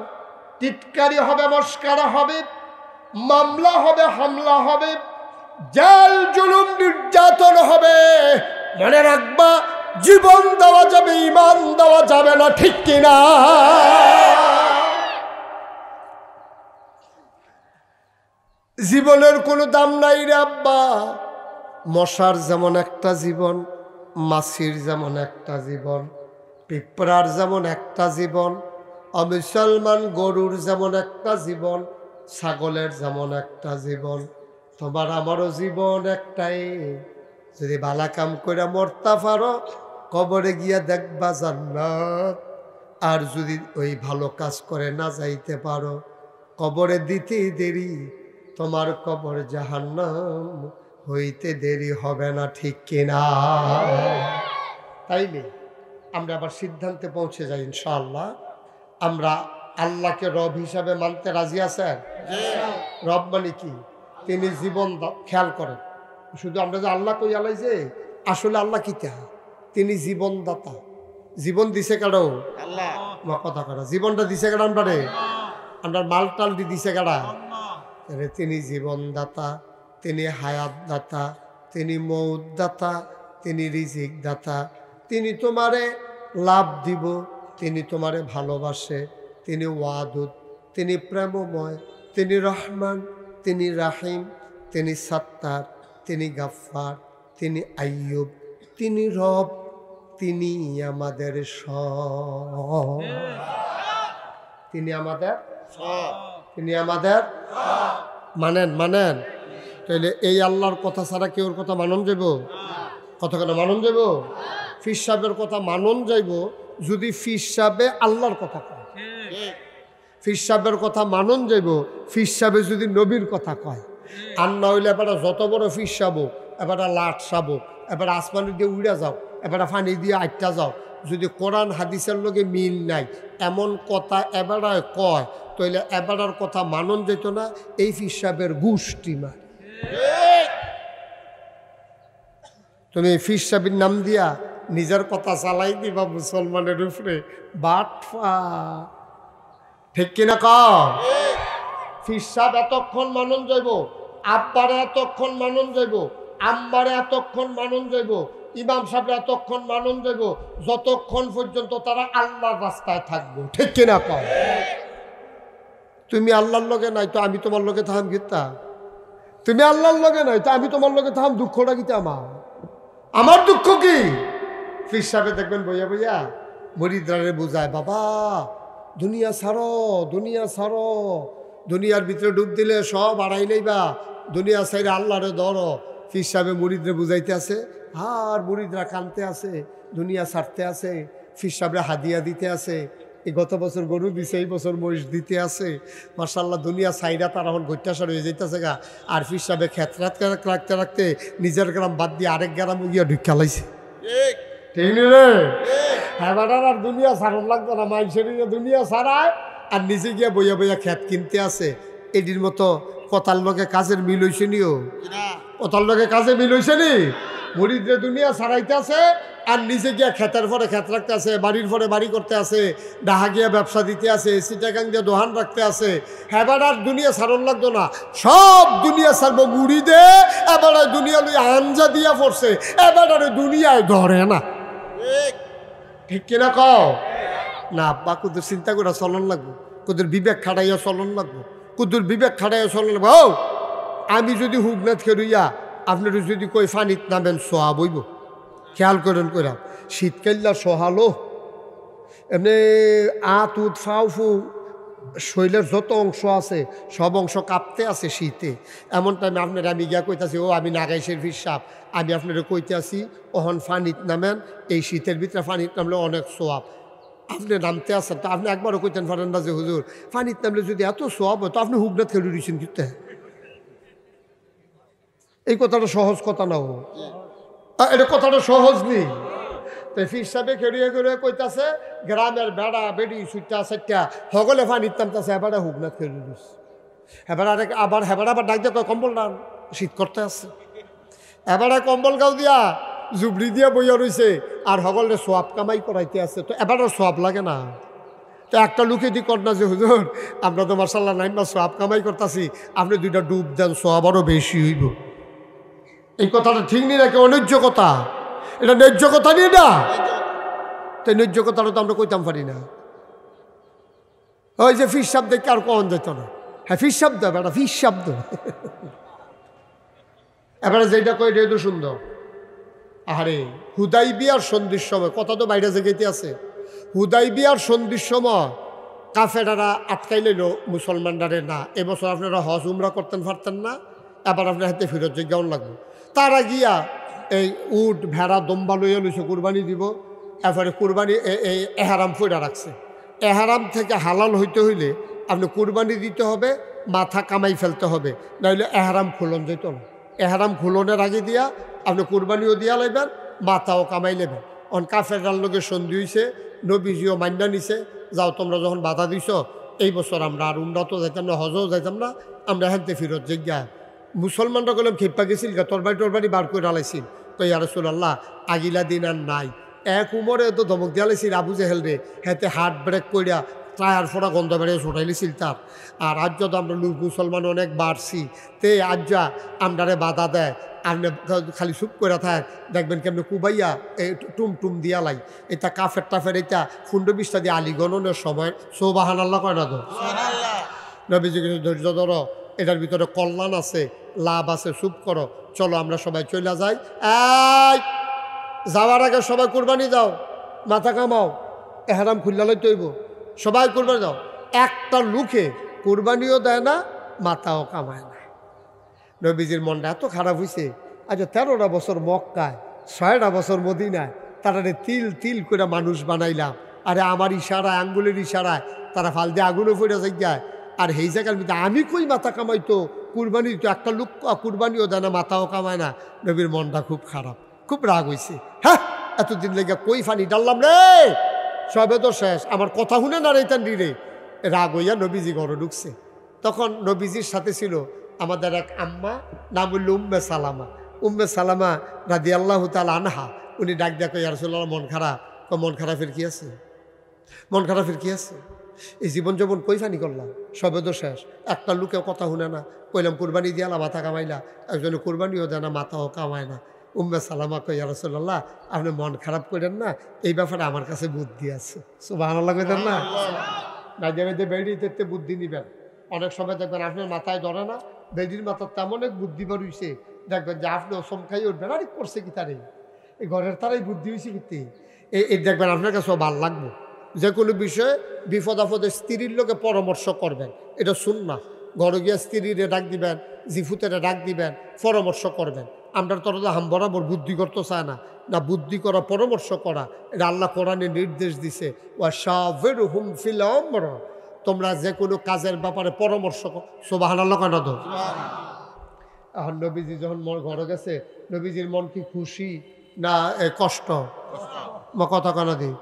টিটকারি হবে, মস্কারা হবে, মামলা হবে, হামলা হবে, জেল জুলুম নির্যাতন হবে। মনে রাখবা, জীবন দেওয়া যাবে, ঈমান দেওয়া যাবে না, ঠিক কিনা? জীবনের কোনো দাম নাই রে আব্বা। মশার যেমন একটা জীবন, মাছির যেমন একটা জীবন, পিঁপড়ার যেমন একটা জীবন, অমুসলমান গরুর যেমন একটা জীবন, ছাগলের যেমন একটা জীবন, তোমার আমারও জীবন একটাই। যদি ভালা কাম করে মরতে পারো, কবরে গিয়া দেখবা জান্নাত। আর যদি ওই ভালো কাজ করে না যাইতে পারো, কবরে দিতেই দেরি, তোমার কবর জাহান্নাম হইতে দেরি হবে না, ঠিক কিনা? তাইলে আমরা আবার সিদ্ধান্তে পৌঁছে যাই ইনশাআল্লাহ। আমরা আল্লাহকে রব হিসাবে মানতে রাজি আছেন? রব মানে কি? তিনি জীবন খেয়াল করেন। শুধু আমরা যে আল্লাহ কই আলাই যে, আসলে আল্লাহ কিতা? তিনি জীবনদাতা। জীবন দিছে কারো আল্লাহ, কথা কারা জীবনটা দিছে কারা? আমরা মাল টাল দিছে কারা? তিনি জীবনদাতা, তিনি হায়াত দাতা, তিনি মৌত দাতা, তিনি রিজিক দাতা। তিনি তোমারে লাভ দিব, তিনি তোমারে ভালোবাসে, তিনি ওয়াদুদ, তিনি প্রেমময়, তিনি রহমান, তিনি রাহিম, তিনি সাত্তার, তিনি গাফফার, তিনি আইয়ুব, তিনি রব, তিনি আমাদের সব। তিনি আমাদের সব, তিনি আমাদের মানেন। তাহলে এই আল্লাহর কথা ছাড়া কেউর কথা মানন যাইব? কথা কেন মানন যাইব? ফির সাহেবের কথা মানন যাইব যদি ফির সাহেবে আল্লাহর কথা কয়। ফির সাহেবের কথা মানন যাইব ফির সাহেবে যদি নবীর কথা কয়। আর না হইলে এবার যত বড় ফির সাহেব, এবার লাট সাবো, এবার আসমানি দিয়ে উড়া যাও, এবার পানি দিয়ে আটটা যাও, যদি কোরআন হাদিসের লগে মিল নাই এমন কথা এবারায় কয়, তাইলে এবারার কথা মানন যেত না। এই ফির সাহেবের গোষ্ঠী মা। তুমি ফির সাহেবের নাম দিয়া নিজের কথা চালাই দিবা মুসলমানের উপরে, বাটফা, ঠিক কিনা কও? ফির সাহেব এতক্ষণ মানন যাইব, আব্বারে এতক্ষণ মানন যাইব, আম্বারে এতক্ষণ মানন যাইব, ইমাম সাহেব এতক্ষণ মানন যাইব, যতক্ষণ পর্যন্ত তারা আল্লাহর রাস্তায় থাকবো, ঠিক কিনা কও? তুমি আল্লাহর লগে নাই তো আমি তোমার লগে থাম গীতা? তুমি আল্লাহর লগে নাই তো আমি তোমার লগে থাম? দুঃখটা গীতা আমার দুঃখ কি? ফির সাহেবে দেখবেন বইয়া বইয়া মরিদারে বুঝায়, বাবা দুনিয়া ছাড়ো, দুনিয়া ছাড়ো, দুনিয়ার ভিতরে ডুব দিলে সব আড়াই লইবা, দুনিয়া ছাইরে আল্লাহরে ধরো। ফির সাহেবে মুরিদরে বুঝাইতে আছে, আর মুরিদরা কানতে আছে, দুনিয়া ছাড়তে আছে। ফির সাহেবরা হাদিয়া দিতে আছে, এই গত বছর গরু দিছে, এই বছর মহিষ দিতে আছে। মাশাআল্লাহ দুনিয়া ছাইরা তার এখন গৈত্যাসার হয়ে যাইতেছে গা। আর ফির সাহেবে খেতরাত রাখতে রাখতে নিজের গ্রাম বাদ দিয়ে আরেক গ্রাম গিয়া ঢুকা লাইছে, ঠিক নি রে? হ্যাঁ বেটার আর দুনিয়া ছাড়ন লাগতো না, মানুষের দুনিয়া ছাড়ায় আর নিচে গিয়া বইয়া বইয়া খেত কিনতে আছে। এটির মতো কথার লগে কাজের মিল হইছে নিও, কথার লগে কাজে মিল হইছে নি? মুরিদরে দুনিয়া ছাড়াইতে আছে, আর নিজে গিয়া খেতের পরে খেত রাখতে আছে, বাড়ির পরে বাড়ি করতে আছে, ডাহা গিয়া ব্যবসা দিতে আছে, সিটাগাং দিয়ে দোহান রাখতে আছে। এবার আর দুনিয়া ছাড়ন লাগতো না, সব দুনিয়া ছাড়বো মুড়ি দে। এবার দুনিয়া লই আঞ্জা দিয়া পড়ছে, এবার আর দুনিয়ায় ধরে না। ঠিক কিনা কও না? আব্বা কুদুর চিন্তা করে চলন লাগবো, কুদুর বিবেক খাটাইয়া চলন লাগবো, কুদুর বিবেক খাটাইয়া চলন লাগবো। ও আমি যদি হুগনাথ খেরুইয়া আপনার যদি কই ফানিত নামেন সোয়া বইব, খেয়াল করেন কইরা শীতকাল্লা সহালো এমনি আত উত ফাউ ফু শরীরের যত অংশ আছে সব অংশ কাঁপতে আছে শীতে। এমন টাইমে আপনার আমি গিয়া কইতাছি, ও আমি নাগাইশের ফিসাব, আমি আপনারা কইতে আসি ওহন ফানিত নামেন, এই শীতের ভিতরে ফানিত নামলে অনেক সোয়াব। আপনি নামতে আসেন তো আপনি একবারও কইতেন পারেন না যে হুজুর ফানিত নামলে যদি এত সোয়াব হয় তো আপনি হুগনাথ খেলু দিয়েছেন কিতে? এই কথাটা সহজ কথা না, ও এটা কথাটা সহজ নেই। তো ফির সাহেবে খেড়িয়ে খেড়িয়ে কইতাছে গ্রামের বেড়া বেড়ি সুইটা সাইটা হগলে ফানিত নামতেছে, এবারে হুগনাথ খেলু দিস। এবার আবার ডাক দিয়ে কম্বল ডান, শীত করতে আছে। এবারে কম্বল গাও দিয়া জুবড়ি দিয়া বইয়া রয়েছে আর হগলে সোয়াব কামাই করাইতে আছে। তো এবার সোয়াব লাগে না? তো একটা লুকে দি কর না যে হুজুর আমরা তো মার্শাল্লাহ নাইমা সোয়াব কামাই করতেছি, আপনি দুইটা ডুব দেন, সোয়াব আরও বেশি হইব। এই কথাটা ঠিক নেই নাকি? অন্যায্য কথা, এটা ন্যায্য কথা নিয়ে না। তো ন্যায্য কথাটা তো আমরা কইতাম পারি না। ওই যে ফিস শব্দ দেখে আর কখন যেত না। হ্যাঁ ফিস শব্দ, বেটা ফিস শব্দ। এবারে যেটা কই এটা তো সুন্দর। আরে হুদাইবিয়ার সন্ধির সময়, কথা তো বাইরে জেগেতে আছে, হুদাইবিয়ার সন্ধির সময় কাফেরারা আটকাই লইল মুসলমানরা, না এবছর আপনারা হজ উমরা করতেন পারতেন না, এবার আপনার হাতে ফেরত জিজ্ঞান লাগবে। তারা গিয়া এই উট ভেড়া দম্বা লইয়া লইছে কুরবানি দিব। এরপরে কুরবানি এই এহারাম ফইরা রাখছে। এহারাম থেকে হালাল হইতে হইলে আপনি কুরবানি দিতে হবে, মাথা কামাই ফেলতে হবে, নাহলে এহারাম খুলন যেত না। এহারাম খুলনের আগে দিয়া আপনি কুরবানিও দিয়া লাইবেন, মাথাও কামাই নেবেন। অন কাফেররার লোকের সন্ধি হয়েছে, নবীজিও মান্যা নিছে, যাও তোমরা যখন বাধা দিছ এই বছর আমরা আর উমরাতেও যাইতাম না, হজও যাইতাম না, আমরা হেনতে ফিরত জিজ্ঞা। মুসলমানরা গেলাম খেপা গেছিল গা, তরবারি বার করে আলাইছিল। তো ইয়া রাসূলুল্লাহ আগিলা দিন আর নাই। এক উমরে তো ধমক দিয়া লাইছিল আবু জেহেল রে, হেতে হার্ট ব্রেক কইরা টায়ার ফোড়া গন্ধ বেড়ে ছোটাইলিছিল তার। আর আজ যদি আমরা মুসলমান অনেক বাড়ছি, তে আজ যা আমরারে বাধা দেয়, আপনি খালি চুপ করে থাক, দেখবেন কেমনি কুবাইয়া এই টুম টুম দিয়া লাই। এটা কাফের টাফের এটা ফুন্ডবিশটা দিয়ে আলী গণনের সময় সুবহানাল্লাহ কয় না তো? নবীজি কিছু ধৈর্য ধরো, এটার ভিতরে কল্যাণ আছে, লাভ আছে, চুপ করো, চলো আমরা সবাই চলে যাই। এই যাওয়ার আগে সবাই কুরবানি দাও, মাথা কামাও, এহারাম খুল্লালাই তৈব, সবাই কুরবানি দাও। একটা লোকে কুরবানিও দেয় না, মাথাও কামায় না। নবীজির মনটা এত খারাপ হয়েছে। আচ্ছা 13টা বছর মক্কায়, 6টা বছর মদিনায়, তারা তিল তিল করে মানুষ বানাইলাম। আরে আমার ইশারায়, আঙ্গুলের ইশারায় তারা ফাল দিয়ে আগুনও পড়ে যায়। আর এই জায়গার মধ্যে আমি কই মাথা কামাইতো, কুরবানি তো একটা লোক কুরবানিও দেয় না, মাথাও কামায় না। নবীর মনটা খুব খারাপ, খুব রাগ হয়েছে। হ্যাঁ এতদিন লেগে কই ফানি ডাললাম রে, সবে তো শেষ, আমার কথা শুনে না রে তান রে। রাগ হইয়া নবীজি ঘরে ঢুকছে। তখন নবীজির সাথে ছিল আমাদের এক আম্মা, নাম হইল উম্মে সালামা। উম্মে সালামা রাদিয়াল্লাহু তাআলা আনহা, উনি ডাক দেখো ইয়া রাসূলুল্লাহ মন খারাপ। মন খারাপের কি আছে? মন খারাপের কি আছে? এই জীবন যেমন কই ফানি করলাম, সবে তো শেষ, একটা লোকেও কথা শুনে না। কইলাম কুরবানি দিয়ালা, মাথা কামাইলা, একজনে কুরবানিও দেয় না, মাথাও কামায় না। উম্মে সালামা কই ইয়া রাসূলুল্লাহ আপনি মন খারাপ করেন না, এই ব্যাপারে আমার কাছে বুদ্ধি আছে। সুবহানাল্লাহ কইতেন না? মাঝে মাঝে বেড়িতে বুদ্ধি নিবেন। অনেক সময় দেখবেন আপনার মাথায় ধরে না, বেডির মাথার তেমন এক বুদ্ধি বার হইছে, দেখবেন যে আপনি চমকাই উঠবেন, আরে করছে কি তারে, এই ঘরের তারাই বুদ্ধি হয়েছে কিন্তু এই দেখবেন আপনার কাছে ভালো লাগবে। যে কোনো বিষয়ে বিপদ আপদে স্ত্রীর লোকে পরামর্শ করবেন, এটা সুন্নাহ। ঘরে গিয়ে স্ত্রীরে ডাক দিবেন, জিফুতেরে ডাক দিবেন, পরামর্শ করবেন। আমরা তো হাম বরাবর বুদ্ধি করতে চায় না, না বুদ্ধি করা, পরামর্শ করা, এটা আল্লাহ কোরআনে নির্দেশ দিছে, ওয়াশাওয়িরহুম ফিল আমর, তোমরা যে কোনো কাজের ব্যাপারে পরামর্শ করো। সুবহানাল্লাহ কেন তো? এখন নবীজি যখন ঘরে গেছে, নবীজির মন কি খুশি না কষ্ট? কথা কেন দিই,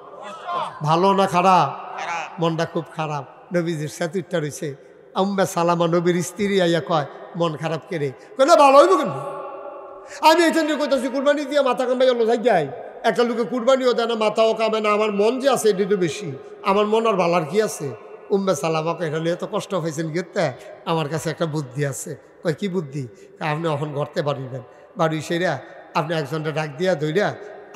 ভালো না খারাপ? মনটা খুব খারাপ। নবীজির সেতুরটা রয়েছে। উম্মে সালামা নবীর স্ত্রী আইয়া কয় মন খারাপ কেড়ে, কয় না ভালো হইব কিন্তু আমি এখান থেকে কইতাছি কুরবানি দিয়ে মাথা কামাই হলো যাই যাই, একটা লোকে কুরবানিও দেয় না, মাথাও কামে না, আমার মন যে আছে এটি তো বেশি, আমার মন আর ভালার কি আছে? উম্মে সালামাকে এটা নিয়ে তো কষ্ট হয়েছেন গেতে, আমার কাছে একটা বুদ্ধি আছে। কয় কি বুদ্ধি? আপনি এখন ঘরতে বাড়িবেন, বাড়ি সেরা আপনি একজনটা ডাক দিয়া ধইরা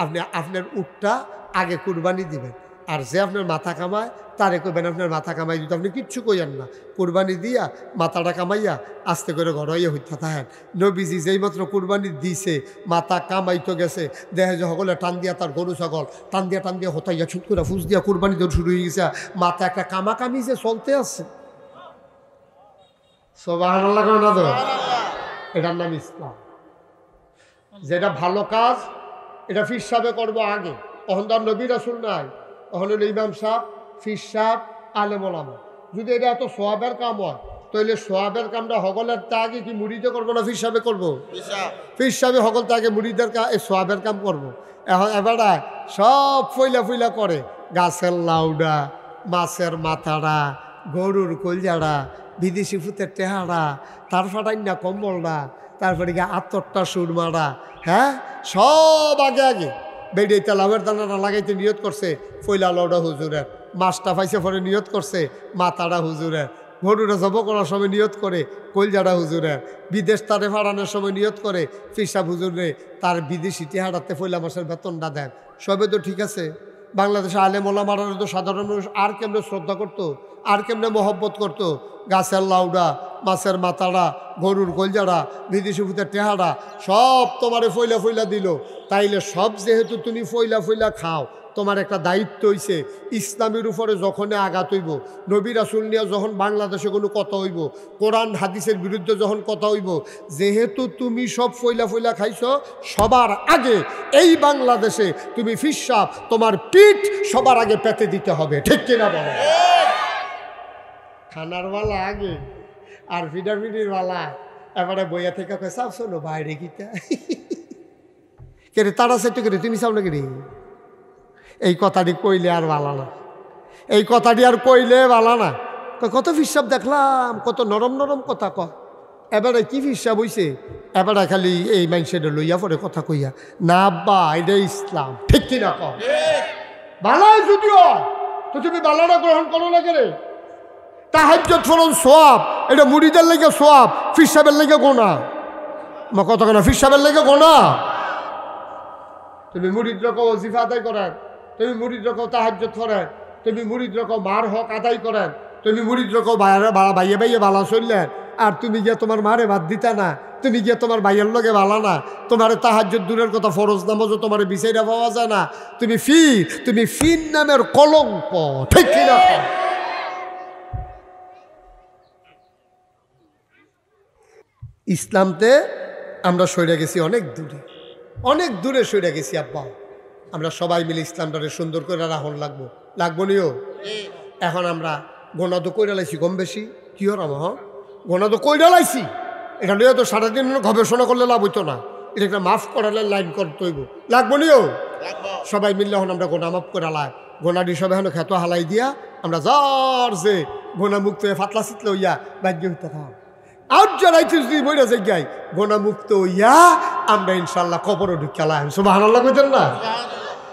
আপনি আপনার উটটা আগে কুরবানি দিবেন, আর যে আপনার মাথা কামায় তারে কইবেন আপনার মাথা কামাই দিতে, আপনি কিচ্ছু কইয়েন না, কুরবানি দিয়া মাথাটা কামাইয়া আস্তে করে ঘর হইয়া হইতে থাকেন। নবীজি যেই মাত্র কুরবানি দিছে, মাথা কামাইতো গেছে, দেখে যে সকলে টান দিয়া তার গরু ছাগল টান দিয়া হতাইয়া ছুট করে ফুস দিয়া কুরবানি দৌড় শুরু হয়ে গেছে, মাথা একটা কামাকামি যে চলতে আছে। সুবহানাল্লাহ না তো, এটার নাম ইসলাম। যেটা ভালো কাজ এটা ফির সাহেবে করবো আগে, তখন তো আর নবী রাসূল নাই, তখন হলো ইমাম সাহেব, ফির সাহেব, আলেম ওলামা। যদি এটা এত সোয়াবের কাম হয় তাহলে সোয়াবের কামটা হগলের আগে কি মুড়িতে করবো না ফির সাহেবে করবো? ফির সাহেবে হগল আগে মুড়িদের সোয়াবের কাম করবো। এখন এবারে সব ফইলা করে, গাছের লাউডা, মাছের মাথাড়া, গরুর কলজাড়া, বিদেশি ফুতের টেহারা, তার ফাটাইনা কম্বলটা, তারপরে গিয়ে আত্মরটা সুরমারা, হ্যাঁ সব আগে বেড়িয়ে লাভের দানাটা লাগাইতে নিয়ত করছে ফইলা লাউডা হুজুরের, মাছটা পাইছে পরে নিয়ত করছে মাথাটা হুজুরের, গরুরা জব করার সময় নিয়ত করে কলজাড়া হুজুরের, বিদেশ তারে ফাড়ানোর সময় নিয়ত করে ফিরসাব হুজুরে তার বিদেশি টেহারাতে ফইলা মাসের বেতনটা দেন। সবে তো ঠিক আছে, বাংলাদেশে আলেম ওলামারা তো সাধারণ মানুষ আর কেমনে শ্রদ্ধা করতো, আর কেমনে মহব্বত করতো, গাছের লাউডা, মাছের মাথাড়া, গরুর কলজাড়া, বিদেশি ফুতের টেহারা সব তোমারে ফইলা দিল। তাইলে সব যেহেতু তুমি ফইলা খাও, তোমার একটা দায়িত্ব হইছে ইসলামের উপরে যখনই আঘাত হইব, নবী রাসূল নিয়ে যখন বাংলাদেশে কোনো কথা হইব, কোরআন হাদিসের বিরুদ্ধে যখন কথা হইব, যেহেতু তুমি সব ফইলা খাইছো, সবার আগে এই বাংলাদেশে তুমি ফিরসাব তোমার পিঠ সবার আগে পেতে দিতে হবে, ঠিক কিনা বলো? খানার ওয়ালা আগে আর ফিডার ওয়ালা এবারে বইয়া থেকে চাও শোনো বাইরে গীতা কে রে তারা সেটু করে তুমি চাও না কি? এই কথাটি কইলে আর ভালো না, এই কথাটি আর কইলে ভালো না। কত ফিরসাব দেখলাম, কত নরম কথা কয়, এবারে কি ফিরসাব হইছে, এবারে খালি এই মাইন্ডসেটে লইয়া পরে কথা কইয়া না, আব্বা এটা ইসলাম, ঠিক কিনা কয়? ভালাই যদিও তো তুমি ভালোটা গ্রহণ করো না কে রে? তাহাজ্জুদ ফরজ সওয়াব, এটা মুরিদের লেগে সওয়াব, ফিরসাবের লেগে গোনা। মা কত কেনা ফিরসাবের লেগে গোনা? তুমি মুরিদ রকম ওজিফা আদায় করেন, তুমি মুরিদ রকম তাহাজ্জুদ করেন, তুমি মুরিদ রকম মার হক আদায় করেন, তুমি মুরিদ রকম বাইয়ে বালা চললেন, আর তুমি গিয়ে তোমার মারে বাদ দিতা না, তুমি গিয়ে তোমার ভাইয়ের লগে বালা না, তোমার তাহাজ্জুদ দূরের কথা ফরজ নামাজও তোমার বিচাইরা পাওয়া যায় না, তুমি ফির নামের কলঙ্ক, ঠিক কিনা? ইসলামতে আমরা সরে গেছি অনেক দূরে সরে গেছি আব্বা। আমরা সবাই মিলে ইসলামটারে সুন্দর করে রাখুন, লাগবো নিও। এখন আমরা গোনা তো কইরা লাইছি কম বেশি, কি হরাম গোনা তো কইরা লাইছি, এখান থেকে তো সারাদিন গবেষণা করলে লাভ হইতো না, এটা একটা মাফ করালে লাইন করতে হইব, লাগবো নিও। সবাই মিললে এখন আমরা গোনা মাফ করে লাই, গোনাটি সবাই এখন খেতো হালাই দিয়া আমরা যার যে গোনা মুক্ত হয়ে ফাতলা চিতলে হইয়া বাধ্য হইতে থাক। আর যারাইতে যদি বইরা যাই গোনা মুক্ত হইয়া আমরা ইনশাল্লাহ কবরও ঢুকালাম। সুবহানাল্লাহ কইতেন না?